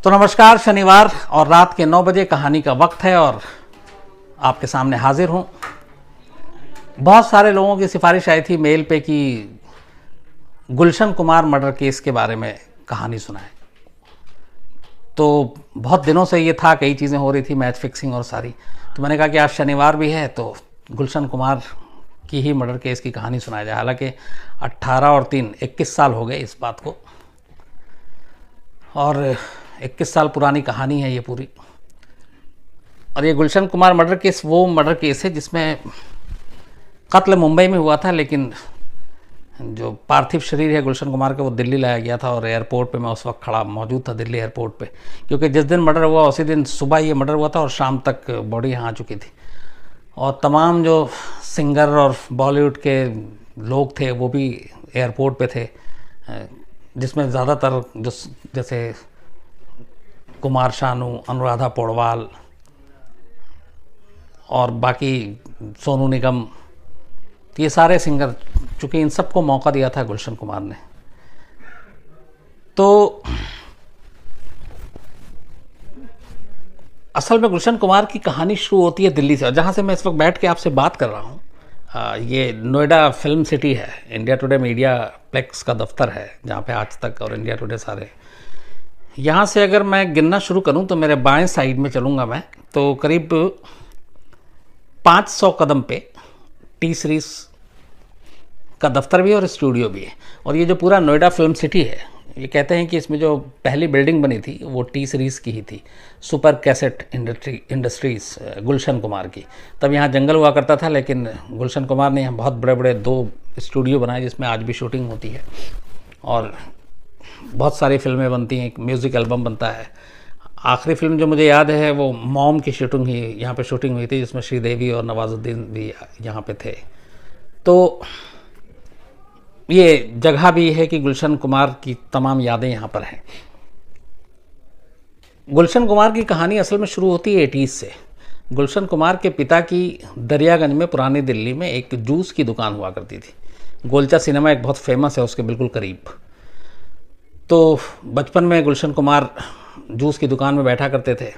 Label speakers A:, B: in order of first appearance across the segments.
A: तो नमस्कार, शनिवार और रात के 9 बजे कहानी का वक्त है और आपके सामने हाजिर हूँ। बहुत सारे लोगों की सिफारिश आई थी मेल पे कि गुलशन कुमार मर्डर केस के बारे में कहानी सुनाए। तो बहुत दिनों से ये था, कई चीज़ें हो रही थी, मैच फिक्सिंग और सारी। तो मैंने कहा कि आज शनिवार भी है तो गुलशन कुमार की ही मर्डर केस की कहानी सुनाया जाए। हालांकि 18 और 3 21 साल हो गए इस बात को, और 21 साल पुरानी कहानी है ये पूरी। और ये गुलशन कुमार मर्डर केस वो मर्डर केस है जिसमें कत्ल मुंबई में हुआ था, लेकिन जो पार्थिव शरीर है गुलशन कुमार का वो दिल्ली लाया गया था। और एयरपोर्ट पे मैं उस वक्त खड़ा मौजूद था, दिल्ली एयरपोर्ट पे, क्योंकि जिस दिन मर्डर हुआ उसी दिन सुबह ये मर्डर हुआ था और शाम तक बॉडी यहाँ आ चुकी थी। और तमाम जो सिंगर और बॉलीवुड के लोग थे वो भी एयरपोर्ट पे थे, जिसमें ज़्यादातर जो जैसे कुमार शानू, अनुराधा पौडवाल और बाकी सोनू निगम, तो ये सारे सिंगर, चूँकि इन सबको मौका दिया था गुलशन कुमार ने। तो असल में गुलशन कुमार की कहानी शुरू होती है दिल्ली से, और जहाँ से मैं इस वक्त बैठ के आपसे बात कर रहा हूँ ये नोएडा फिल्म सिटी है। इंडिया टुडे मीडिया प्लेक्स का दफ्तर है जहाँ पे आज तक और इंडिया टुडे सारे। यहाँ से अगर मैं गिनना शुरू करूँ तो मेरे बाएं साइड में चलूँगा मैं, तो करीब 500 कदम पे टी सीरीज का दफ्तर भी है और स्टूडियो भी है। और ये जो पूरा नोएडा फिल्म सिटी है, ये कहते हैं कि इसमें जो पहली बिल्डिंग बनी थी वो टी सीरीज़ की ही थी, super cassette industries Gulshan Kumar की। तब यहाँ जंगल हुआ करता था, लेकिन गुलशन कुमार ने यहाँ बहुत बड़े बड़े 2 स्टूडियो बनाए जिसमें आज भी शूटिंग होती है और बहुत सारी फिल्में बनती हैं, एक म्यूज़िक एल्बम बनता है। आखिरी फिल्म जो मुझे याद है वो मॉम की शूटिंग ही यहाँ पे शूटिंग हुई थी, जिसमें श्रीदेवी और नवाजुद्दीन भी यहाँ पे थे। तो ये जगह भी है कि गुलशन कुमार की तमाम यादें यहाँ पर हैं। गुलशन कुमार की कहानी असल में शुरू होती है 80s से। गुलशन कुमार के पिता की दरियागंज में पुरानी दिल्ली में एक जूस की दुकान हुआ करती थी। गोलचा सिनेमा एक बहुत फेमस है उसके बिल्कुल करीब। तो बचपन में गुलशन कुमार जूस की दुकान में बैठा करते थे।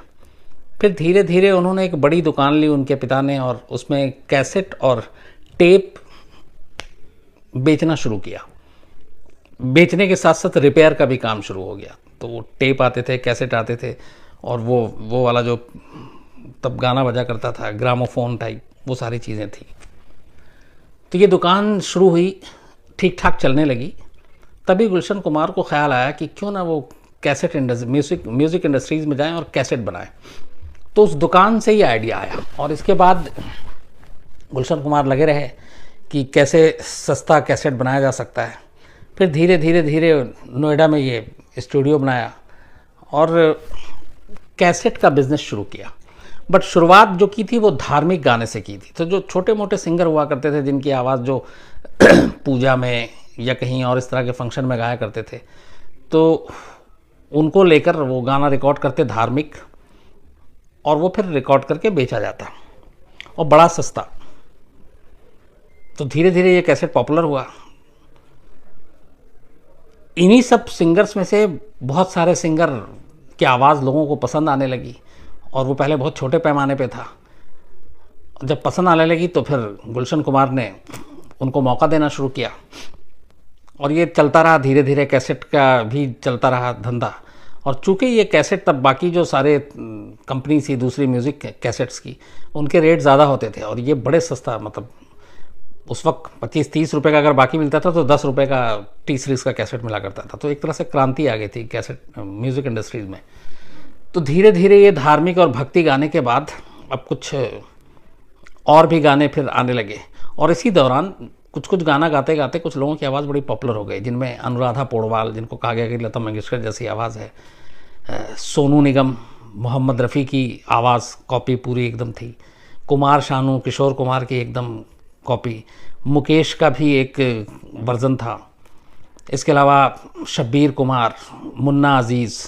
A: फिर धीरे धीरे उन्होंने एक बड़ी दुकान ली उनके पिता ने, और उसमें कैसेट और टेप बेचना शुरू किया। बेचने के साथ साथ रिपेयर का भी काम शुरू हो गया। तो वो टेप आते थे, कैसेट आते थे, और वो वाला जो तब गाना बजा करता था, ग्रामोफोन टाइप, वो सारी चीज़ें थी। तो ये दुकान शुरू हुई, ठीक ठाक चलने लगी। तभी गुलशन कुमार को ख्याल आया कि क्यों ना वो कैसेट म्यूज़िक इंडस्ट्रीज़ में जाएं और कैसेट बनाएं। तो उस दुकान से ही आइडिया आया, और इसके बाद गुलशन कुमार लगे रहे कि कैसे सस्ता कैसेट बनाया जा सकता है। फिर धीरे धीरे धीरे नोएडा में ये स्टूडियो बनाया और कैसेट का बिज़नेस शुरू किया। बट शुरुआत जो की थी वो धार्मिक गाने से की थी। तो जो छोटे मोटे सिंगर हुआ करते थे जिनकी आवाज़ जो पूजा में या कहीं और इस तरह के फंक्शन में गाया करते थे, तो उनको लेकर वो गाना रिकॉर्ड करते धार्मिक, और वो फिर रिकॉर्ड करके बेचा जाता और बड़ा सस्ता। तो धीरे धीरे ये कैसेट पॉपुलर हुआ। इन्हीं सब सिंगर्स में से बहुत सारे सिंगर की आवाज़ लोगों को पसंद आने लगी, और वो पहले बहुत छोटे पैमाने पे था। जब पसंद आने लगी तो फिर गुलशन कुमार ने उनको मौका देना शुरू किया, और ये चलता रहा धीरे धीरे। कैसेट का भी चलता रहा धंधा। और चूँकि ये कैसेट तब बाकी जो सारे कंपनी थी दूसरी म्यूज़िक कैसेट्स की, उनके रेट ज़्यादा होते थे, और ये बड़े सस्ता, मतलब उस वक्त 25-30 रुपये का अगर बाकी मिलता था तो 10 रुपये का टी सीरीज़ का कैसेट मिला करता था। तो एक तरह से क्रांति आ गई थी कैसेट म्यूज़िक इंडस्ट्रीज़ में। तो धीरे धीरे ये धार्मिक और भक्ति गाने के बाद अब कुछ और भी गाने फिर आने लगे, और इसी दौरान कुछ कुछ गाना गाते गाते कुछ लोगों की आवाज़ बड़ी पॉपुलर हो गई, जिनमें अनुराधा पौडवाल, जिनको कहा गया कि लता मंगेशकर जैसी आवाज़ है, सोनू निगम, मोहम्मद रफ़ी की आवाज़ कॉपी पूरी एकदम थी, कुमार शानू, किशोर कुमार की एकदम कॉपी, मुकेश का भी एक वर्ज़न था, इसके अलावा शब्बीर कुमार, मुन्ना अज़ीज़।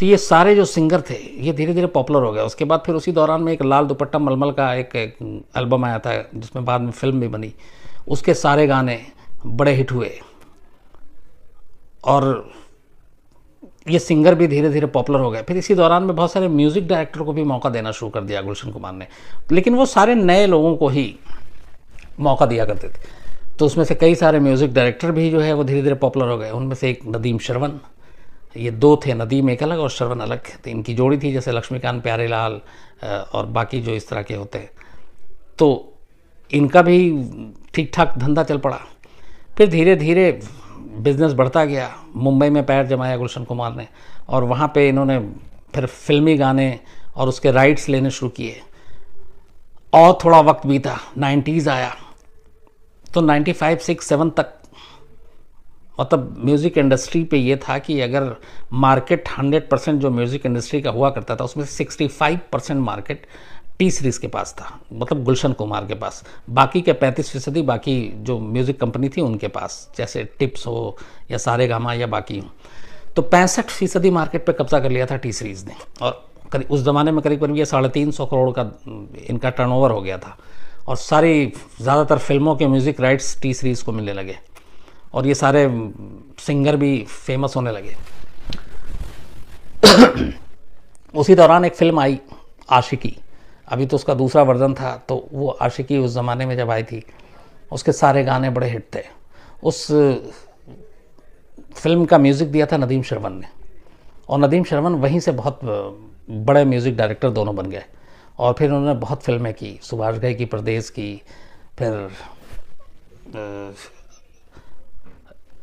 A: तो ये सारे जो सिंगर थे ये धीरे धीरे पॉपुलर हो गए। उसके बाद फिर उसी दौरान में एक लाल दुपट्टा मलमल का एक एल्बम आया था जिसमें बाद में फिल्म भी बनी, उसके सारे गाने बड़े हिट हुए। और ये सिंगर भी धीरे धीरे पॉपुलर हो गए। फिर इसी दौरान में बहुत सारे म्यूज़िक डायरेक्टर को भी मौका देना शुरू कर दिया गुलशन कुमार ने, लेकिन वो सारे नए लोगों को ही मौका दिया करते थे। तो उसमें से कई सारे म्यूज़िक डायरेक्टर भी जो है वो धीरे धीरे पॉपुलर हो गए। उनमें से एक नदीम श्रवण, ये दो थे, नदीम एक अलग और श्रवण अलग। तो इनकी जोड़ी थी, जैसे लक्ष्मीकांत प्यारेलाल और बाकी जो इस तरह के होते हैं। तो इनका भी ठीक ठाक धंधा चल पड़ा। फिर धीरे धीरे बिजनेस बढ़ता गया। मुंबई में पैर जमाया गुलशन कुमार ने, और वहाँ पे इन्होंने फिर फिल्मी गाने और उसके राइट्स लेने शुरू किए। और थोड़ा वक्त बीता, 90s आया, तो 95, 6, 7 तक मतलब म्यूज़िक इंडस्ट्री पे ये था कि अगर मार्केट 100% जो म्यूज़िक इंडस्ट्री का हुआ करता था, उसमें से 65% मार्केट टी सीरीज़ के पास था, मतलब गुलशन कुमार के पास। बाकी के 35% बाकी जो म्यूज़िक कंपनी थी उनके पास, जैसे टिप्स हो या सारेगामा या बाकी हो। तो 65% मार्केट पे कब्जा कर लिया था टी सीरीज़ ने, और उस ज़माने में करीब करीब ये 350 करोड़ का इनका टर्नओवर हो गया था। और सारी ज़्यादातर फिल्मों के म्यूज़िक राइट्स टी सीरीज़ को मिलने लगे, और ये सारे सिंगर भी फेमस होने लगे। उसी दौरान एक फिल्म आई आशिकी, अभी तो उसका दूसरा वर्जन था। तो वो आशिकी उस ज़माने में जब आई थी, उसके सारे गाने बड़े हिट थे। उस फिल्म का म्यूज़िक दिया था नदीम श्रवण ने, और नदीम श्रवण वहीं से बहुत बड़े म्यूज़िक डायरेक्टर दोनों बन गए। और फिर उन्होंने बहुत फिल्में की, सुभाष घई की परदेस की, फिर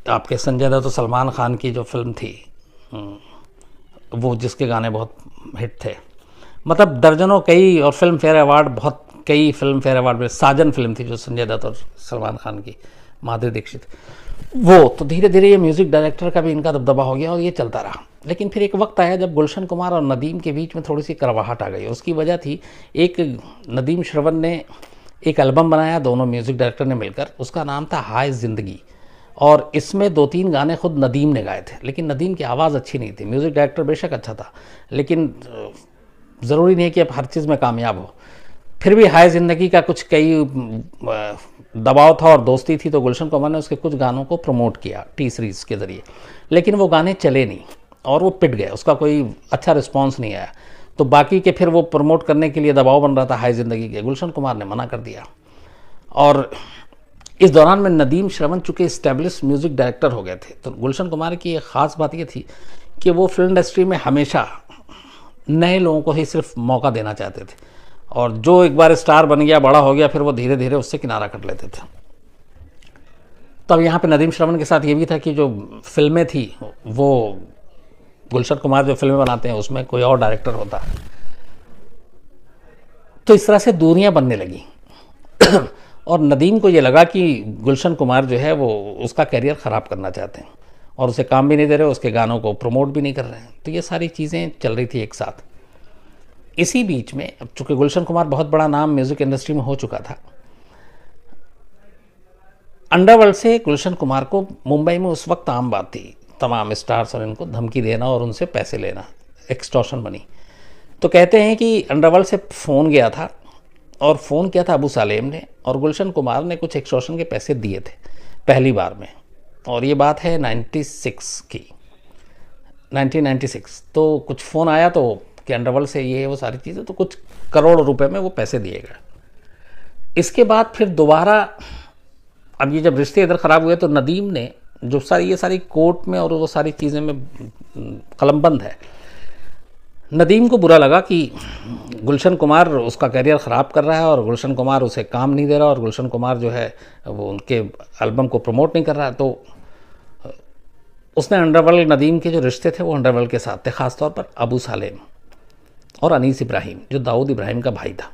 A: आपके संजय दत्त तो सलमान खान की जो फिल्म थी वो, जिसके गाने बहुत हिट थे। मतलब दर्जनों कई, और फिल्म फेयर अवार्ड बहुत, कई फिल्म फेयर अवार्ड में। साजन फिल्म थी जो संजय दत्त और सलमान खान की, माधुरी दीक्षित, वो। तो धीरे धीरे ये म्यूज़िक डायरेक्टर का भी इनका दबदबा हो गया और ये चलता रहा। लेकिन फिर एक वक्त आया जब गुलशन कुमार और नदीम के बीच में थोड़ी सी कड़वाहट आ गई। उसकी वजह थी, एक नदीम श्रवण ने एक एल्बम बनाया, दोनों म्यूज़िक डायरेक्टर ने मिलकर, उसका नाम था हाय ज़िंदगी। और इसमें 2-3 गाने खुद नदीम ने गाए थे, लेकिन नदीम की आवाज़ अच्छी नहीं थी। म्यूज़िक डायरेक्टर बेशक अच्छा था, लेकिन ज़रूरी नहीं कि आप हर चीज़ में कामयाब हो। फिर भी हाय ज़िंदगी का कुछ कई दबाव था और दोस्ती थी, तो गुलशन कुमार ने उसके कुछ गानों को प्रमोट किया टी सीरीज़ के ज़रिए, लेकिन वो गाने चले नहीं और वो पिट गए, उसका कोई अच्छा रिस्पॉन्स नहीं आया। तो बाकी के फिर वो प्रमोट करने के लिए दबाव बन रहा था हाय ज़िंदगी के, गुलशन कुमार ने मना कर दिया। और इस दौरान में नदीम श्रवण चूँकि इस्टेब्लिश म्यूज़िक डायरेक्टर हो गए थे, तो गुलशन कुमार की एक ख़ास बात ये थी कि वो फिल्म इंडस्ट्री में हमेशा नए लोगों को ही सिर्फ मौका देना चाहते थे, और जो एक बार स्टार बन गया, बड़ा हो गया, फिर वो धीरे धीरे उससे किनारा कर लेते थे। तब यहाँ पे नदीम श्रवण के साथ ये भी था कि जो फिल्में थी, वो गुलशन कुमार जो फिल्में बनाते हैं उसमें कोई और डायरेक्टर होता, तो इस तरह से दूरियां बनने लगी। और नदीम को ये लगा कि गुलशन कुमार जो है वो उसका कैरियर ख़राब करना चाहते हैं, और उसे काम भी नहीं दे रहे, उसके गानों को प्रमोट भी नहीं कर रहे हैं। तो ये सारी चीज़ें चल रही थी एक साथ। इसी बीच में, अब चूँकि गुलशन कुमार बहुत बड़ा नाम म्यूज़िक इंडस्ट्री में हो चुका था, अंडरवर्ल्ड से गुलशन कुमार को मुंबई में उस वक्त आम बात थी तमाम स्टार्स और इनको धमकी देना और उनसे पैसे लेना, एक्सटॉर्शन मनी। तो कहते हैं कि अंडरवर्ल्ड से फ़ोन गया था, और फ़ोन किया था अबू सालेम ने, और गुलशन कुमार ने कुछ एक्सटॉर्शन के पैसे दिए थे पहली बार में। और ये बात है 96 की, 1996। तो कुछ फ़ोन आया तो कि अंडरवर्ल्ड से ये वो सारी चीज़ें, तो कुछ करोड़ रुपए में वो पैसे दिए गए। इसके बाद फिर दोबारा, अब ये जब रिश्ते इधर ख़राब हुए, तो नदीम ने जो ये सारी कोर्ट में और वो सारी चीज़ें में कलमबंद है। नदीम को बुरा लगा कि गुलशन कुमार उसका करियर ख़राब कर रहा है, और गुलशन कुमार उसे काम नहीं दे रहा, और गुलशन कुमार जो है वो उनके एल्बम को प्रमोट नहीं कर रहा है। तो उसने अंडरवर्ल्ड, नदीम के जो रिश्ते थे वो अंडरवर्ल्ड के साथ थे, ख़ासतौर पर अबू सालेम और अनीस इब्राहिम, जो दाऊद इब्राहिम का भाई था।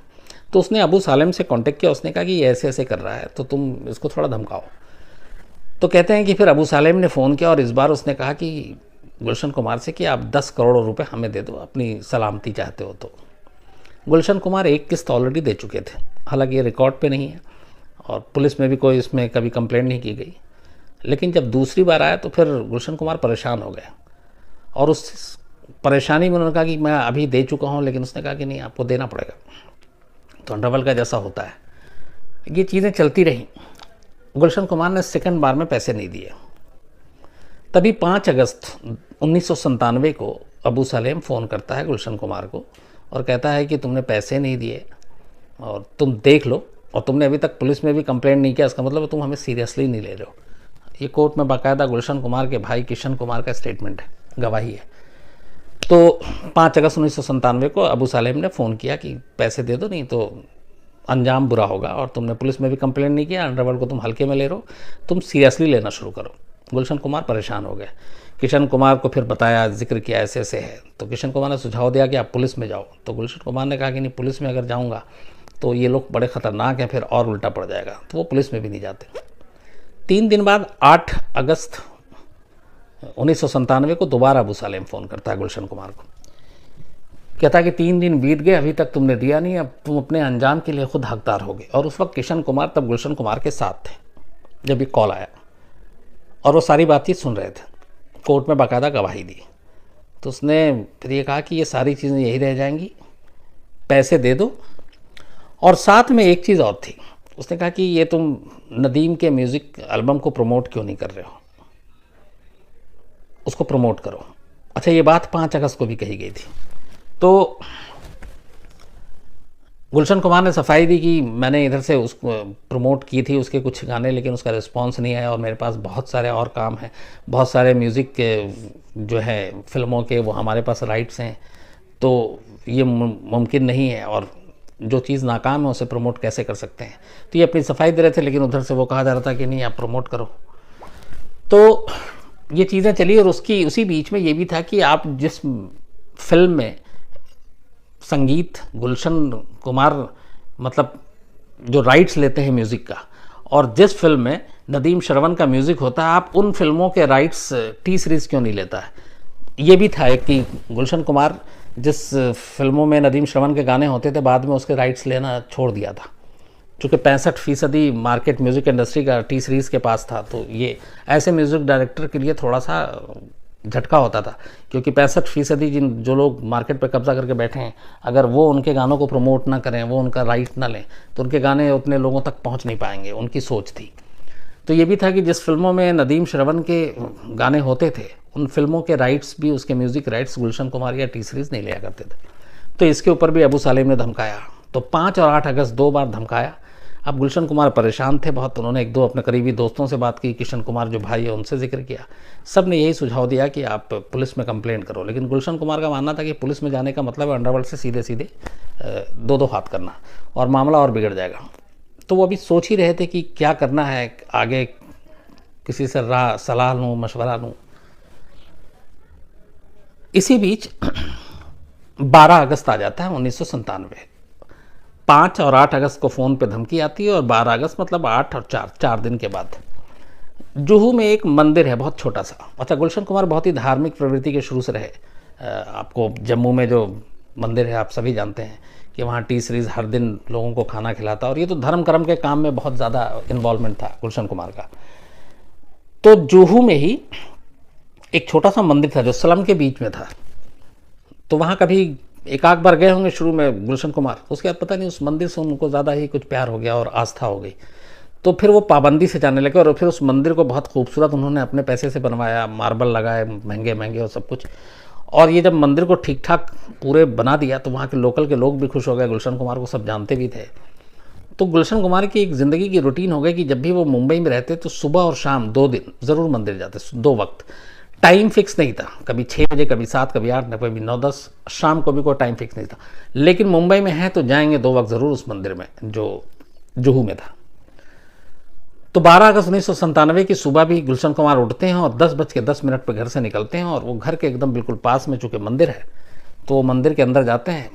A: तो उसने अबू सालेम से कांटेक्ट किया, उसने कहा कि ये ऐसे ऐसे कर रहा है, तो तुम इसको थोड़ा धमकाओ। तो कहते हैं कि फिर अबू सालेम ने फ़ोन किया, और इस बार उसने कहा कि गुलशन कुमार से कि आप 10 करोड़ रुपए हमें दे दो, अपनी सलामती चाहते हो तो। गुलशन कुमार एक किस्त ऑलरेडी दे चुके थे, हालांकि ये रिकॉर्ड पे नहीं है और पुलिस में भी कोई इसमें कभी कंप्लेंट नहीं की गई। लेकिन जब दूसरी बार आया तो फिर गुलशन कुमार परेशान हो गए, और उस परेशानी में उन्होंने कहा कि मैं अभी दे चुका हूँ, लेकिन उसने कहा कि नहीं, आपको देना पड़ेगा। तो अंडरवर्ल्ड का जैसा होता है, ये चीज़ें चलती रहीं। गुलशन कुमार ने सेकंड बार में पैसे नहीं दिए, तभी 5 अगस्त 1997 को अबू सलेम फ़ोन करता है गुलशन कुमार को और कहता है कि तुमने पैसे नहीं दिए और तुम देख लो, और तुमने अभी तक पुलिस में भी कंप्लेंट नहीं किया, इसका मतलब तुम हमें सीरियसली नहीं ले रहे हो। ये कोर्ट में बाकायदा गुलशन कुमार के भाई किशन कुमार का स्टेटमेंट है, गवाही है। तो 5 अगस्त 1997 को अबू सलेम ने फ़ोन किया कि पैसे दे दो, नहीं तो अंजाम बुरा होगा, और तुमने पुलिस में भी कंप्लेंट नहीं किया, अंडरवर्ल्ड को तुम हल्के में ले रहे हो, तुम सीरियसली लेना शुरू करो। गुलशन कुमार परेशान हो गए। किशन कुमार को फिर बताया, जिक्र किया ऐसे ऐसे है, तो किशन कुमार ने सुझाव दिया कि आप पुलिस में जाओ। तो गुलशन कुमार ने कहा कि नहीं, पुलिस में अगर जाऊंगा तो ये लोग बड़े ख़तरनाक हैं, फिर और उल्टा पड़ जाएगा, तो वो पुलिस में भी नहीं जाते। 3 दिन बाद 8 अगस्त 1997 को दोबारा अबू सलेम फ़ोन करता है गुलशन कुमार को, कहता है कि 3 दिन बीत गए, अभी तक तुमने दिया नहीं, अब तुम अपने अंजाम के लिए खुद हकदार होगे। और उस वक्त किशन कुमार तब गुलशन कुमार के साथ थे जब ये कॉल आया, और वो सारी बातचीत सुन रहे थे, कोर्ट में बाकायदा गवाही दी। तो उसने फिर ये कहा कि ये सारी चीज़ें यही रह जाएंगी, पैसे दे दो। और साथ में एक चीज़ और थी, उसने कहा कि ये तुम नदीम के म्यूज़िक एल्बम को प्रमोट क्यों नहीं कर रहे हो, उसको प्रमोट करो। अच्छा, ये बात 5 अगस्त को भी कही गई थी। तो गुलशन कुमार ने सफाई दी कि मैंने इधर से उसको प्रमोट की थी उसके कुछ गाने, लेकिन उसका रिस्पांस नहीं आया, और मेरे पास बहुत सारे और काम हैं, बहुत सारे म्यूज़िक के जो है फिल्मों के वो हमारे पास राइट्स हैं, तो ये मुमकिन नहीं है, और जो चीज़ नाकाम है उसे प्रमोट कैसे कर सकते हैं। तो ये अपनी सफाई दे रहे थे, लेकिन उधर से वो कहा जा रहा था कि नहीं, आप प्रमोट करो। तो ये चीज़ें चली, और उसी बीच में ये भी था कि आप जिस फिल्म में संगीत गुलशन कुमार मतलब जो राइट्स लेते हैं म्यूज़िक का, और जिस फिल्म में नदीम श्रवण का म्यूज़िक होता है, आप उन फिल्मों के राइट्स टी सीरीज़ क्यों नहीं लेता है। ये भी था कि गुलशन कुमार जिस फिल्मों में नदीम श्रवण के गाने होते थे, बाद में उसके राइट्स लेना छोड़ दिया था, चूँकि 65% मार्केट म्यूज़िक इंडस्ट्री का टी सीरीज़ के पास था। तो ये ऐसे म्यूज़िक डायरेक्टर के लिए थोड़ा सा झटका होता था, क्योंकि 65% जो लोग मार्केट पे कब्जा करके बैठे हैं, अगर वो उनके गानों को प्रमोट ना करें, वो उनका राइट ना लें, तो उनके गाने उतने लोगों तक पहुंच नहीं पाएंगे, उनकी सोच थी। तो ये भी था कि जिस फिल्मों में नदीम श्रवण के गाने होते थे, उन फिल्मों के राइट्स भी, उसके म्यूज़िक राइट्स गुलशन कुमार या टी सीरीज़ नहीं लिया करते थे। तो इसके ऊपर भी अबू सलेम ने धमकाया। तो 5 और 8 अगस्त 2 बार धमकाया। अब गुलशन कुमार परेशान थे बहुत, उन्होंने 1-2 अपने करीबी दोस्तों से बात की, किशन कुमार जो भाई है उनसे जिक्र किया, सब ने यही सुझाव दिया कि आप पुलिस में कंप्लेंट करो। लेकिन गुलशन कुमार का मानना था कि पुलिस में जाने का मतलब है अंडरवर्ल्ड से सीधे सीधे 2-2 हाथ करना, और मामला और बिगड़ जाएगा। तो वो अभी सोच ही रहे थे कि क्या करना है आगे, किसी से सलाह लूँ, मशवरा लूँ। इसी बीच 12 अगस्त आ जाता है 1997। 5 और 8 अगस्त को फ़ोन पे धमकी आती है, और 12 अगस्त मतलब 8 और 4 दिन के बाद जुहू में एक मंदिर है, बहुत छोटा सा। अच्छा, गुलशन कुमार बहुत ही धार्मिक प्रवृत्ति के शुरू से रहे। आपको जम्मू में जो मंदिर है आप सभी जानते हैं कि वहाँ टी सीरीज़ हर दिन लोगों को खाना खिलाता, और ये तो धर्म कर्म के काम में बहुत ज़्यादा इन्वॉल्वमेंट था गुलशन कुमार का। तो जुहू में ही एक छोटा सा मंदिर था जो स्लम के बीच में था। तो वहाँ कभी एक आध बार गए होंगे शुरू में गुलशन कुमार, उसके बाद पता नहीं उस मंदिर से उनको ज़्यादा ही कुछ प्यार हो गया और आस्था हो गई, तो फिर वो पाबंदी से जाने लगे। और फिर उस मंदिर को बहुत खूबसूरत उन्होंने अपने पैसे से बनवाया, मार्बल लगाए महंगे महंगे और सब कुछ। और ये जब मंदिर को ठीक ठाक पूरे बना दिया तो वहाँ के लोकल के लोग भी खुश हो गए, गुलशन कुमार को सब जानते भी थे। तो गुलशन कुमार की एक ज़िंदगी की रूटीन हो गई कि जब भी वो मुंबई में रहते तो सुबह और शाम 2 दिन ज़रूर मंदिर जाते, 2 वक्त। टाइम फिक्स नहीं था, कभी 6 बजे, कभी 7, कभी 8, कभी 9-10, शाम को भी कोई टाइम फिक्स नहीं था। लेकिन मुंबई में है तो जाएंगे 2 वक्त ज़रूर उस मंदिर में जो जुहू में था। तो 12 अगस्त 1997 की सुबह भी गुलशन कुमार उठते हैं और 10:10 पर घर से निकलते हैं, और वो घर के एकदम बिल्कुल पास में चूँकि मंदिर है तो वो मंदिर के अंदर जाते हैं,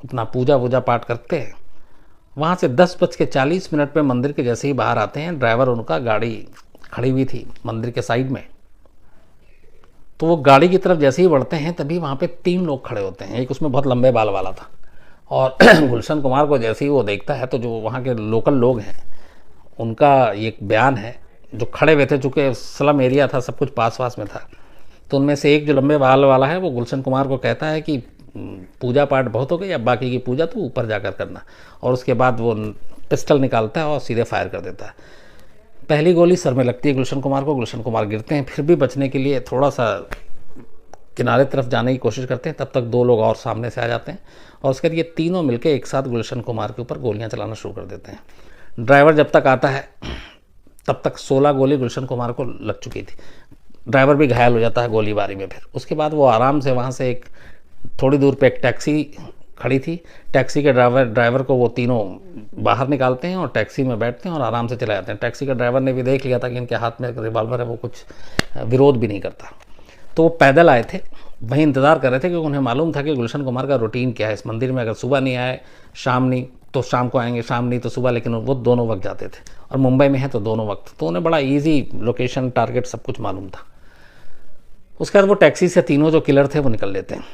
A: अपना पूजा पाठ करते हैं। वहाँ से 10:40 पे मंदिर के जैसे ही बाहर आते हैं, ड्राइवर उनका गाड़ी खड़ी हुई थी मंदिर के साइड में, तो वो गाड़ी की तरफ जैसे ही बढ़ते हैं तभी वहाँ पे 3 लोग खड़े होते हैं। एक उसमें बहुत लंबे बाल वाला था, और गुलशन कुमार को जैसे ही वो देखता है तो जो वहाँ के लोकल लोग हैं उनका एक बयान है, जो खड़े हुए थे, चूँकि स्लम एरिया था, सब कुछ पास में था। तो उनमें से एक जो लंबे बाल वाला है वो गुलशन कुमार को कहता है कि पूजा पाठ बहुत हो गई, अब बाकी की पूजा तो ऊपर जाकर करना। और उसके बाद वो पिस्टल निकालता है और सीधे फायर कर देता है। पहली गोली सर में लगती है गुलशन कुमार गिरते हैं, फिर भी बचने के लिए थोड़ा सा किनारे तरफ जाने की कोशिश करते हैं, तब तक 2 लोग और सामने से आ जाते हैं और उसके बाद ये तीनों मिलकर एक साथ गुलशन कुमार के ऊपर गोलियां चलाना शुरू कर देते हैं। ड्राइवर जब तक आता है तब तक 16 गोली गुलशन कुमार को लग चुकी थी। ड्राइवर भी घायल हो जाता है गोलीबारी में। फिर उसके बाद वो आराम से वहाँ से एक थोड़ी दूर पे एक टैक्सी खड़ी थी, टैक्सी के ड्राइवर को वो तीनों बाहर निकालते हैं और टैक्सी में बैठते हैं और आराम से चले जाते हैं। टैक्सी का ड्राइवर ने भी देख लिया था कि इनके हाथ में एक रिवॉल्वर है, वो कुछ विरोध भी नहीं करता। तो वो पैदल आए थे, वहीं इंतज़ार कर रहे थे क्योंकि उन्हें मालूम था कि गुलशन कुमार का रूटीन क्या है इस मंदिर में। अगर सुबह नहीं आए, शाम नहीं तो शाम को आएंगे, शाम नहीं तो सुबह, लेकिन वो दोनों वक्त जाते थे और मुंबई में है तो दोनों वक्त। तो उन्हें बड़ा ईजी लोकेशन, टारगेट सब कुछ मालूम था। उसके बाद वो टैक्सी से तीनों जो किलर थे वो निकल लेते हैं।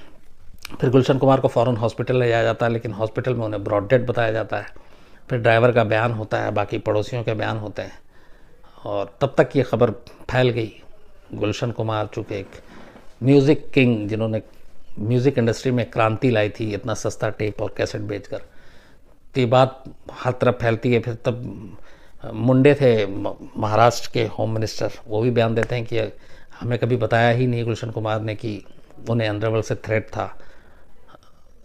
A: फिर गुलशन कुमार को फ़ौरन हॉस्पिटल ले जाया जाता है, लेकिन हॉस्पिटल में उन्हें ब्रॉड डेड बताया जाता है। फिर ड्राइवर का बयान होता है, बाकी पड़ोसियों के बयान होते हैं और तब तक ये खबर फैल गई। गुलशन कुमार चूँकि एक म्यूज़िक किंग, जिन्होंने म्यूज़िक इंडस्ट्री में क्रांति लाई थी इतना सस्ता टेप और कैसेट बेचकर, तो ये बात हर तरफ फैलती है। फिर तब मुंडे थे महाराष्ट्र के होम मिनिस्टर, वो भी बयान देते हैं कि हमें कभी बताया ही नहीं गुलशन कुमार ने कि उन्हें अंडरवर्ल्ड से थ्रेट था,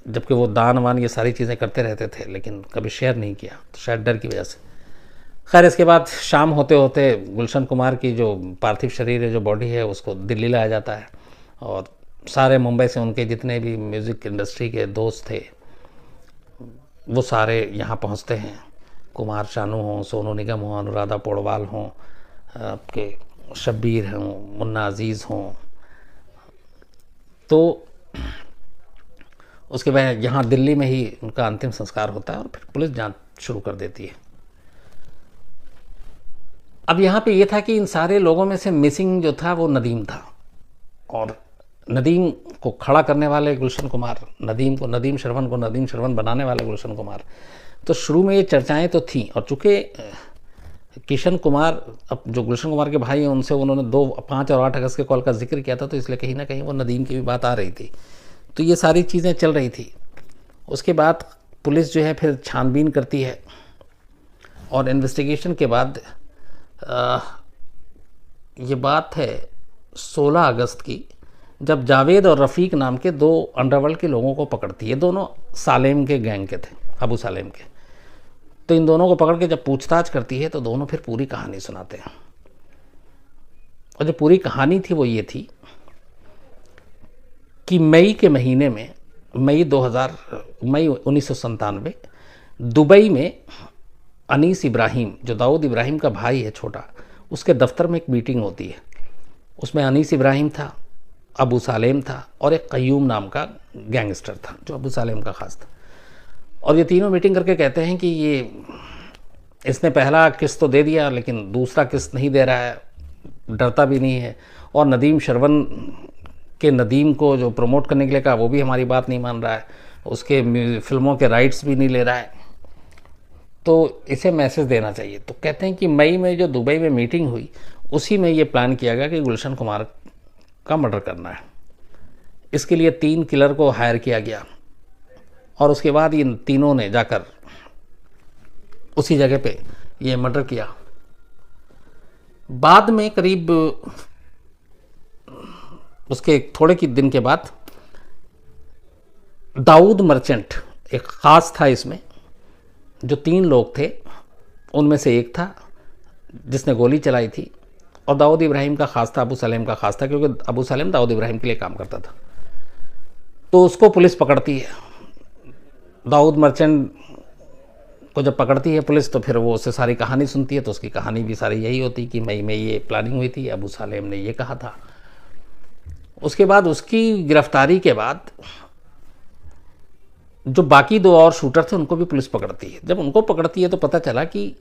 A: जबकि वो दान वान ये सारी चीज़ें करते रहते थे, लेकिन कभी शेयर नहीं किया, तो शायद डर की वजह से। खैर, इसके बाद शाम होते होते गुलशन कुमार की जो पार्थिव शरीर है, जो बॉडी है, उसको दिल्ली लाया जाता है और सारे मुंबई से उनके जितने भी म्यूज़िक इंडस्ट्री के दोस्त थे वो सारे यहाँ पहुँचते हैं। कुमार शानू हों, सोनू निगम हों, अनुराधा पौडवाल हों, आपके शब्बीर हों, मुन्ना अजीज़ हों। तो उसके बाद यहाँ दिल्ली में ही उनका अंतिम संस्कार होता है और फिर पुलिस जांच शुरू कर देती है। अब यहाँ पे ये था कि इन सारे लोगों में से मिसिंग जो था वो नदीम था और नदीम को खड़ा करने वाले गुलशन कुमार, नदीम श्रवण बनाने वाले गुलशन कुमार। तो शुरू में ये चर्चाएं तो थीं और चूँकि किशन कुमार, अब जो गुलशन कुमार के भाई हैं, उनसे उन्होंने 2, 5 और 8 अगस्त के कॉल का जिक्र किया था, तो इसलिए कहीं ना कहीं वो नदीम की भी बात आ रही थी। तो ये सारी चीज़ें चल रही थी। उसके बाद पुलिस जो है फिर छानबीन करती है और इन्वेस्टिगेशन के बाद ये बात है 16 अगस्त की, जब जावेद और रफ़ीक नाम के 2 अंडरवर्ल्ड के लोगों को पकड़ती है। दोनों सालेम के गैंग के थे, अबू सालेम के। तो इन दोनों को पकड़ के जब पूछताछ करती है तो दोनों फिर पूरी कहानी सुनाते हैं। और जो पूरी कहानी थी वो ये थी कि मई के महीने में, मई 1997, दुबई में अनीस इब्राहिम, जो दाऊद इब्राहिम का भाई है छोटा, उसके दफ्तर में एक मीटिंग होती है। उसमें अनीस इब्राहिम था, अबू सालेम था और एक कयूम नाम का गैंगस्टर था जो अबू सालेम का ख़ास था। और ये तीनों मीटिंग करके कहते हैं कि इसने पहला किस्त तो दे दिया लेकिन दूसरा किस्त नहीं दे रहा है, डरता भी नहीं है, और नदीम श्रवण के नदीम को जो प्रमोट करने के लिए कहा वो भी हमारी बात नहीं मान रहा है, उसके फिल्मों के राइट्स भी नहीं ले रहा है, तो इसे मैसेज देना चाहिए। तो कहते हैं कि मई में जो दुबई में मीटिंग हुई उसी में ये प्लान किया गया कि गुलशन कुमार का मर्डर करना है। इसके लिए 3 किलर को हायर किया गया और उसके बाद इन तीनों ने जाकर उसी जगह पे ये मर्डर किया। बाद में करीब उसके थोड़े की दिन के बाद दाऊद मर्चेंट एक ख़ास था इसमें, जो 3 लोग थे उनमें से एक था जिसने गोली चलाई थी और दाऊद इब्राहिम का ख़ास था, अबू सलेम का ख़ास था, क्योंकि अबू सलेम दाऊद इब्राहिम के लिए काम करता था। तो उसको पुलिस पकड़ती है। दाऊद मर्चेंट को जब पकड़ती है पुलिस तो फिर वो उससे सारी कहानी सुनती है, तो उसकी कहानी भी सारी यही होती कि मई में ये प्लानिंग हुई थी, अबू सलेम ने ये कहा था। उसके बाद उसकी गिरफ्तारी के बाद जो बाकी 2 और शूटर थे उनको भी पुलिस पकड़ती है। जब उनको पकड़ती है तो पता चला कि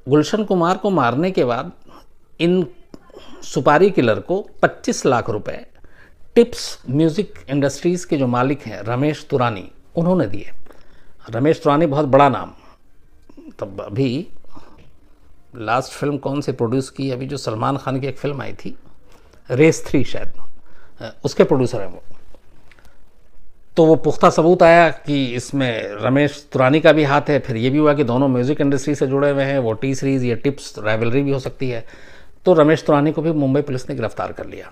A: गुलशन कुमार को मारने के बाद इन सुपारी किलर को 25 लाख रुपए टिप्स म्यूज़िक इंडस्ट्रीज़ के जो मालिक हैं रमेश तुरानी, उन्होंने दिए। रमेश तुरानी बहुत बड़ा नाम, तब अभी लास्ट फिल्म कौन से प्रोड्यूस की, अभी जो सलमान खान की एक फिल्म आई थी रेस 3 शायद, उसके प्रोड्यूसर हैं वो। तो वो पुख्ता सबूत आया कि इसमें रमेश तुरानी का भी हाथ है। फिर ये भी हुआ कि दोनों म्यूज़िक इंडस्ट्री से जुड़े हुए हैं, वो टी सीरीज़ या टिप्स राइवलरी भी हो सकती है। तो रमेश तुरानी को भी मुंबई पुलिस ने गिरफ्तार कर लिया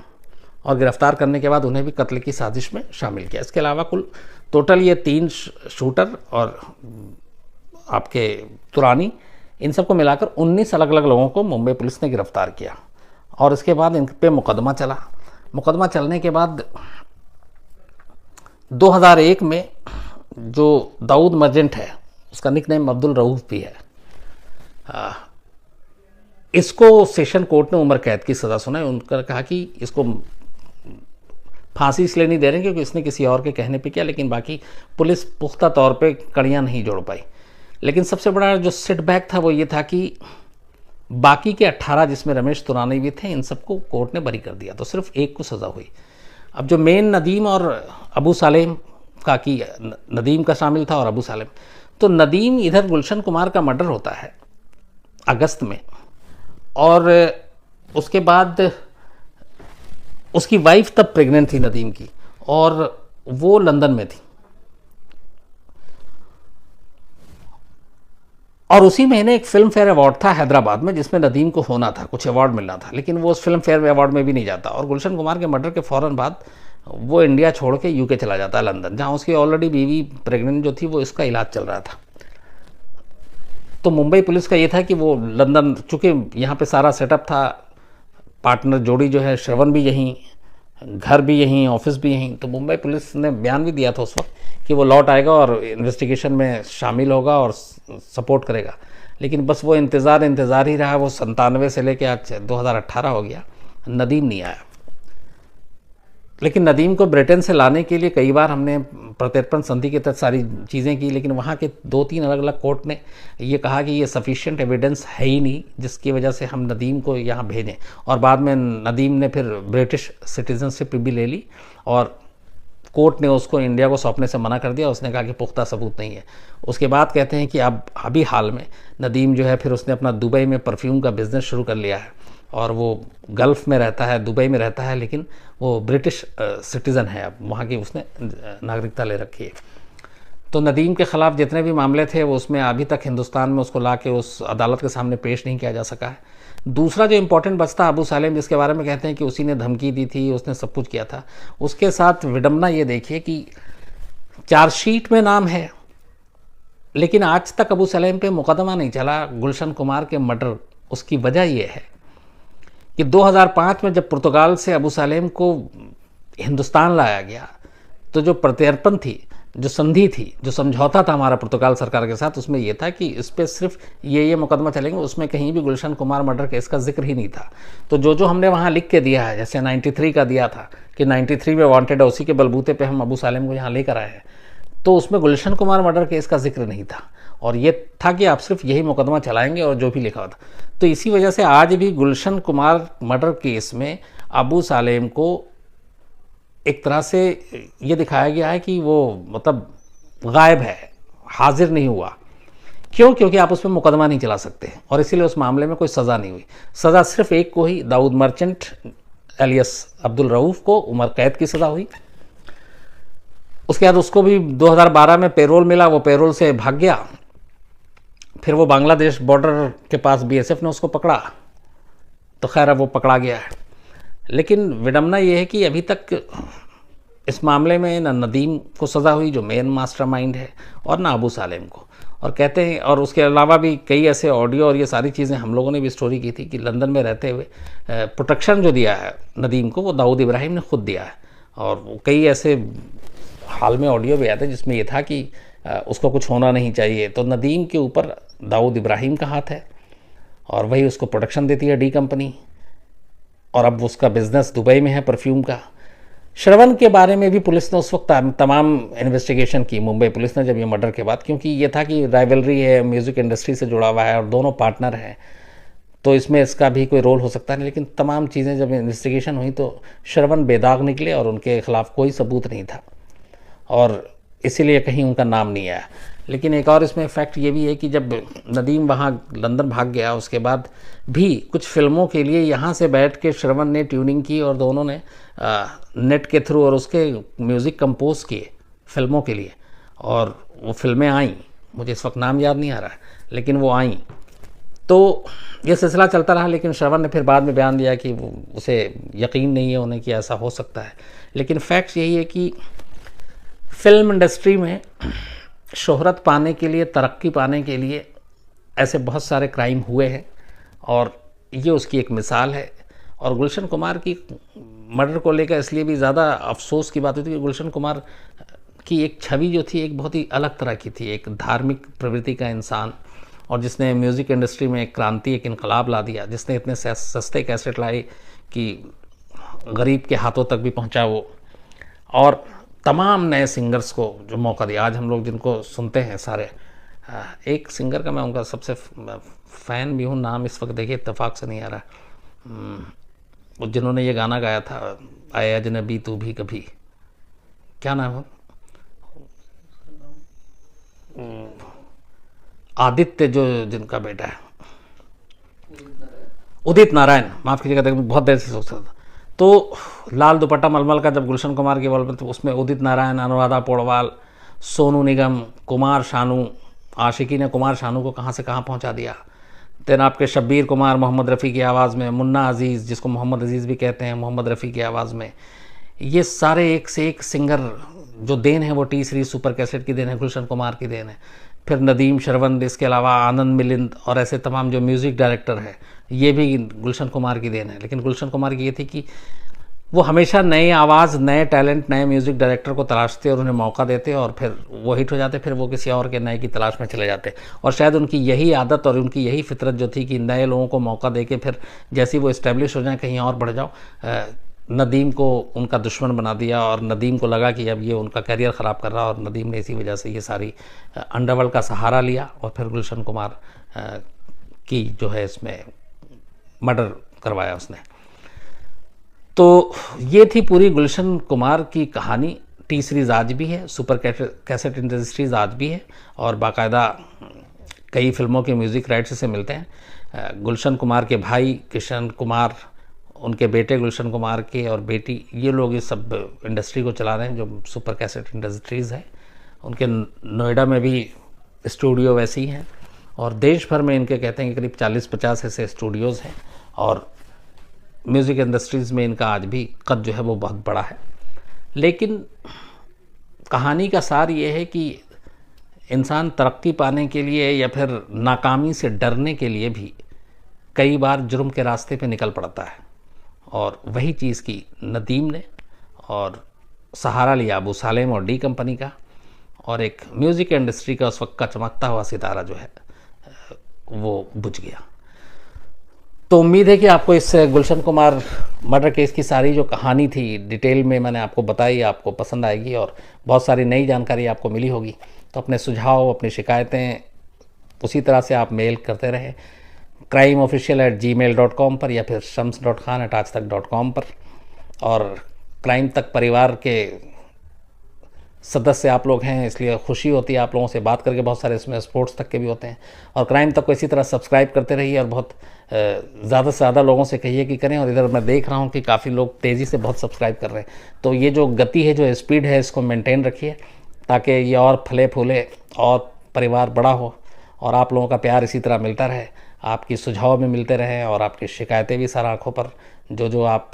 A: और गिरफ्तार करने के बाद उन्हें भी कत्ल की साजिश में शामिल किया। इसके अलावा कुल टोटल ये 3 शूटर और आपके तुरानी, इन सबको मिलाकर 19 अलग अलग लोगों को मुंबई पुलिस ने गिरफ्तार किया। और इसके बाद इन पे मुकदमा चला। मुकदमा चलने के बाद 2001 में जो दाऊद मर्जेंट है, उसका निकनेम अब्दुल रऊफ भी है, इसको सेशन कोर्ट ने उम्र कैद की सज़ा सुनाई। उनका कहा कि इसको फांसी इसलिए नहीं दे रहे क्योंकि इसने किसी और के कहने पे किया, लेकिन बाकी पुलिस पुख्ता तौर पे कड़ियाँ नहीं जोड़ पाई। लेकिन सबसे बड़ा जो सेटबैक था वो ये था कि बाकी के 18 जिसमें रमेश तुरानी भी थे, इन सबको कोर्ट ने बरी कर दिया, तो सिर्फ एक को सज़ा हुई। अब जो मेन नदीम और अबू सालेम का, कि नदीम का शामिल था और अबू सालेम, तो नदीम इधर गुलशन कुमार का मर्डर होता है अगस्त में, और उसके बाद उसकी वाइफ तब प्रेग्नेंट थी नदीम की, और वो लंदन में थी। और उसी महीने एक फिल्म फेयर अवार्ड था हैदराबाद में, जिसमें नदीम को होना था, कुछ अवार्ड मिलना था, लेकिन वो उस फिल्म फेयर अवार्ड में भी नहीं जाता। और गुलशन कुमार के मर्डर के फ़ौरन बाद वो इंडिया छोड़ के यूके चला जाता है, लंदन, जहाँ उसकी ऑलरेडी बीवी प्रेग्नेंट जो थी वो इसका इलाज चल रहा था। तो मुंबई पुलिस का ये था कि वो लंदन, चूँकि यहाँ पे सारा सेटअप था, पार्टनर जोड़ी जो है श्रवण भी यहीं, घर भी यहीं, ऑफिस भी यहीं, तो मुंबई पुलिस ने बयान भी दिया था उस वक्त कि वो लौट आएगा और इन्वेस्टिगेशन में शामिल होगा और सपोर्ट करेगा। लेकिन बस वो इंतज़ार ही रहा। वो 97 से लेके आज 2018 हो गया, नदीम नहीं आया। लेकिन नदीम को ब्रिटेन से लाने के लिए कई बार हमने प्रत्यर्पण संधि के तहत सारी चीज़ें की, लेकिन वहाँ के 2-3 अलग अलग कोर्ट ने ये कहा कि ये सफिशिएंट एविडेंस है ही नहीं जिसकी वजह से हम नदीम को यहाँ भेजें। और बाद में नदीम ने फिर ब्रिटिश सिटीजनशिप भी ले ली और कोर्ट ने उसको इंडिया को सौंपने से मना कर दिया। उसने कहा कि पुख्ता सबूत नहीं है। उसके बाद कहते हैं कि अब अभी हाल में नदीम जो है, फिर उसने अपना दुबई में परफ्यूम का बिज़नेस शुरू कर लिया है, और वो गल्फ़ में रहता है, दुबई में रहता है, लेकिन वो ब्रिटिश सिटीज़न है, अब वहाँ की उसने नागरिकता ले रखी है। तो नदीम के ख़िलाफ़ जितने भी मामले थे वो उसमें अभी तक हिंदुस्तान में उसको ला के उस अदालत के सामने पेश नहीं किया जा सका है। दूसरा जो इम्पोर्टेंट बचता अबू सालेम, जिसके बारे में कहते हैं कि उसी ने धमकी दी थी, उसने सब कुछ किया था, उसके साथ विडम्बना ये देखिए कि चार्जशीट में नाम है, लेकिन आज तक अबू सलेम पे मुकदमा नहीं चला गुलशन कुमार के मर्डर। उसकी वजह यह है कि 2005 में जब पुर्तगाल से अबू सलेम को हिंदुस्तान लाया गया, तो जो प्रत्यर्पण थी, जो संधि थी, जो समझौता था हमारा पुर्तगाल सरकार के साथ, उसमें यह था कि इस पर सिर्फ ये मुकदमा चलेंगे। उसमें कहीं भी गुलशन कुमार मर्डर केस का जिक्र ही नहीं था। तो जो हमने वहाँ लिख के दिया है, जैसे 93 का दिया था कि 93 में वांटेड है, उसी के बलबूते पे हम अबू सालेम को यहाँ लेकर आए हैं, तो उसमें गुलशन कुमार मर्डर केस का जिक्र नहीं था, और ये था कि आप सिर्फ यही मुकदमा चलाएंगे और जो भी लिखा हुआ था। तो इसी वजह से आज भी गुलशन कुमार मर्डर केस में अबू सालेम को एक तरह से ये दिखाया गया है कि वो मतलब गायब है, हाजिर नहीं हुआ। क्यों? क्योंकि आप उसमें मुकदमा नहीं चला सकते, और इसीलिए उस मामले में कोई सज़ा नहीं हुई। सज़ा सिर्फ एक को ही, दाऊद मर्चेंट एलियस अब्दुल रऊफ को उम्र कैद की सज़ा हुई। उसके बाद उसको भी 2012 में पेरोल मिला, वो पेरोल से भाग गया। फिर वो बांग्लादेश बॉर्डर के पास बीएसएफ ने उसको पकड़ा, तो खैर अब वो पकड़ा गया है। लेकिन विडम्बना ये है कि अभी तक इस मामले में न नदीम को सज़ा हुई जो मेन मास्टरमाइंड है, और ना अबू सालेम को। और कहते हैं, और उसके अलावा भी कई ऐसे ऑडियो और ये सारी चीज़ें हम लोगों ने भी स्टोरी की थी कि लंदन में रहते हुए प्रोटेक्शन जो दिया है नदीम को, वो दाऊद इब्राहिम ने खुद दिया है। और कई ऐसे हाल में ऑडियो भी आया था जिसमें ये था कि उसको कुछ होना नहीं चाहिए। तो नदीम के ऊपर दाऊद इब्राहिम का हाथ है, और वही उसको प्रोटेक्शन देती है डी कंपनी, और अब उसका बिज़नेस दुबई में है परफ्यूम का। श्रवण के बारे में भी पुलिस ने उस वक्त तमाम इन्वेस्टिगेशन की, मुंबई पुलिस ने, जब ये मर्डर के बाद, क्योंकि ये था कि राइवलरी है, म्यूज़िक इंडस्ट्री से जुड़ा हुआ है और दोनों पार्टनर हैं, तो इसमें इसका भी कोई रोल हो सकता नहीं। लेकिन तमाम चीज़ें जब इन्वेस्टिगेशन हुई तो श्रवण बेदाग निकले और उनके खिलाफ कोई सबूत नहीं था, और इसीलिए कहीं उनका नाम नहीं आया। लेकिन एक और इसमें फैक्ट ये भी है कि जब नदीम वहाँ लंदन भाग गया, उसके बाद भी कुछ फिल्मों के लिए यहाँ से बैठ के श्रवण ने ट्यूनिंग की, और दोनों ने नेट के थ्रू और उसके म्यूज़िक कंपोज किए फिल्मों के लिए, और वो फिल्में आईं, मुझे इस वक्त नाम याद नहीं आ रहा है, लेकिन वो आईं। तो ये सिलसिला चलता रहा, लेकिन श्रवण ने फिर बाद में बयान दिया कि वो उसे यकीन नहीं है उन्हें कि ऐसा हो सकता है। लेकिन फैक्ट्स यही है कि फिल्म इंडस्ट्री में शोहरत पाने के लिए, तरक्की पाने के लिए ऐसे बहुत सारे क्राइम हुए हैं, और ये उसकी एक मिसाल है। और गुलशन कुमार की मर्डर को लेकर इसलिए भी ज़्यादा अफसोस की बात होती है कि गुलशन कुमार की एक छवि जो थी एक बहुत ही अलग तरह की थी, एक धार्मिक प्रवृत्ति का इंसान, और जिसने म्यूज़िक इंडस्ट्री में एक क्रांति, एक इनकलाब ला दिया, जिसने इतने सस्ते कैसेट लाए कि गरीब के हाथों तक भी पहुंचा वो, और तमाम नए सिंगर्स को जो मौका दिया। आज हम लोग जिनको सुनते हैं सारे, एक सिंगर का मैं उनका सबसे फ़ैन भी हूँ, नाम इस वक्त देखिए इत्तेफाक से नहीं आ रहा, जिन्होंने ये गाना गाया था, आए अजनबी तू भी कभी, क्या नाम है, आदित्य, जो जिनका बेटा है, उदित नारायण, माफ़ कीजिएगा, बहुत देर से सोच रहा था। तो लाल दुपट्टा मलमल का जब गुलशन कुमार की एल्बम, तो उसमें उदित नारायण, अनुराधा पौडवाल, सोनू निगम, कुमार शानू, आशिकी ने कुमार शानू को कहाँ से कहाँ पहुँचा दिया। देन आपके शब्बीर कुमार मोहम्मद रफ़ी की आवाज़ में, मुन्ना अजीज़ जिसको मोहम्मद अजीज़ भी कहते हैं, मोहम्मद रफ़ी की आवाज़ में, ये सारे एक से एक सिंगर जो देन है वो टी सीरीज़ सुपर कैसेट की देन है, गुलशन कुमार की देन है। फिर नदीम शरवंद, इसके अलावा आनंद मिलिंद और ऐसे तमाम जो म्यूज़िक डायरेक्टर है, ये भी गुलशन कुमार की देन है। लेकिन गुलशन कुमार की ये थी कि वो हमेशा नए आवाज़, नए टैलेंट, नए म्यूज़िक डायरेक्टर को तलाशते और उन्हें मौका देते, और फिर वो हिट हो जाते, फिर वो किसी और के नए की तलाश में चले जाते। और शायद उनकी यही आदत और उनकी यही फितरत जो थी कि नए लोगों को मौका दे के फिर जैसे वो इस्टेब्लिश हो जाए, कहीं और बढ़ जाओ। नदीम को उनका दुश्मन बना दिया, और नदीम को लगा कि अब ये उनका करियर ख़राब कर रहा, और नदीम ने इसी वजह से ये सारी अंडरवर्ल्ड का सहारा लिया, और फिर गुलशन कुमार की जो है इसमें मर्डर करवाया उसने। तो ये थी पूरी गुलशन कुमार की कहानी। टी सीरीज़ आज भी है, सुपर कैसेट इंडस्ट्रीज़ आज भी है, और बाकायदा कई फिल्मों के म्यूज़िक राइट्स से मिलते हैं। गुलशन कुमार के भाई किशन कुमार, उनके बेटे गुलशन कुमार के, और बेटी, ये लोग इस सब इंडस्ट्री को चला रहे हैं जो सुपर कैसेट इंडस्ट्रीज़ है। उनके नोएडा में भी स्टूडियो वैसे ही हैं, और देश भर में इनके कहते हैं कि करीब 40-50 ऐसे स्टूडियोज़ हैं, और म्यूज़िक इंडस्ट्रीज़ में इनका आज भी कद जो है वो बहुत बड़ा है। लेकिन कहानी का सार ये है कि इंसान तरक्की पाने के लिए या फिर नाकामी से डरने के लिए भी कई बार जुर्म के रास्ते पे निकल पड़ता है, और वही चीज़ की नदीम ने, और सहारा लिया अबू सालेम और डी कंपनी का, और एक म्यूज़िक इंडस्ट्री का उस वक्त का चमकता हुआ सितारा जो है वो बुझ गया। तो उम्मीद है कि आपको इस गुलशन कुमार मर्डर केस की सारी जो कहानी थी डिटेल में मैंने आपको बताई, आपको पसंद आएगी, और बहुत सारी नई जानकारी आपको मिली होगी। तो अपने सुझाव, अपनी शिकायतें उसी तरह से आप मेल करते रहें crimeofficial@gmail.com पर, या फिर shams.khan@aajtak.com पर। और क्राइम तक परिवार के सदस्य आप लोग हैं, इसलिए खुशी होती है आप लोगों से बात करके। बहुत सारे इसमें स्पोर्ट्स तक के भी होते हैं, और क्राइम तक को इसी तरह सब्सक्राइब करते रहिए, और बहुत ज़्यादा से ज़्यादा लोगों से कहिए कि करें। और इधर मैं देख रहा हूँ कि काफ़ी लोग तेज़ी से बहुत सब्सक्राइब कर रहे हैं, तो ये जो गति है, जो स्पीड है, इसको मेंटेन रखिए, ताकि ये और फले फूले और परिवार बड़ा हो, और आप लोगों का प्यार इसी तरह मिलता रहे, आपकी सुझाव भी मिलते रहें, और आपकी शिकायतें भी सर आँखों पर, जो आप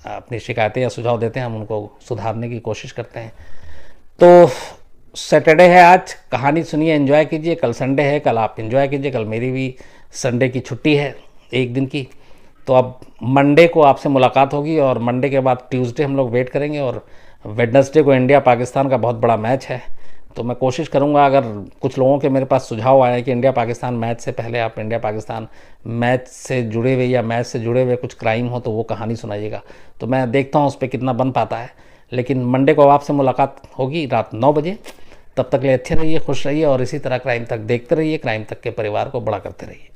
A: अपनी शिकायतें या सुझाव देते हैं, हम उनको सुधारने की कोशिश करते हैं। तो सैटरडे है आज, कहानी सुनिए, एंजॉय कीजिए। कल संडे है, कल आप एंजॉय कीजिए। कल मेरी भी संडे की छुट्टी है, एक दिन की। तो अब मंडे को आपसे मुलाकात होगी, और मंडे के बाद ट्यूसडे हम लोग वेट करेंगे, और वेडनेसडे को इंडिया पाकिस्तान का बहुत बड़ा मैच है। तो मैं कोशिश करूंगा, अगर कुछ लोगों के मेरे पास सुझाव आए कि इंडिया पाकिस्तान मैच से पहले आप इंडिया पाकिस्तान मैच से जुड़े हुए या मैच से जुड़े हुए कुछ क्राइम हो, तो वो कहानी सुनाइएगा। तो मैं देखता हूँ उस पर कितना बन पाता है। लेकिन मंडे को आपसे मुलाकात होगी रात 9 बजे। तब तक ले अच्छे रहिए, खुश रहिए, और इसी तरह क्राइम तक देखते रहिए, क्राइम तक के परिवार को बड़ा करते रहिए।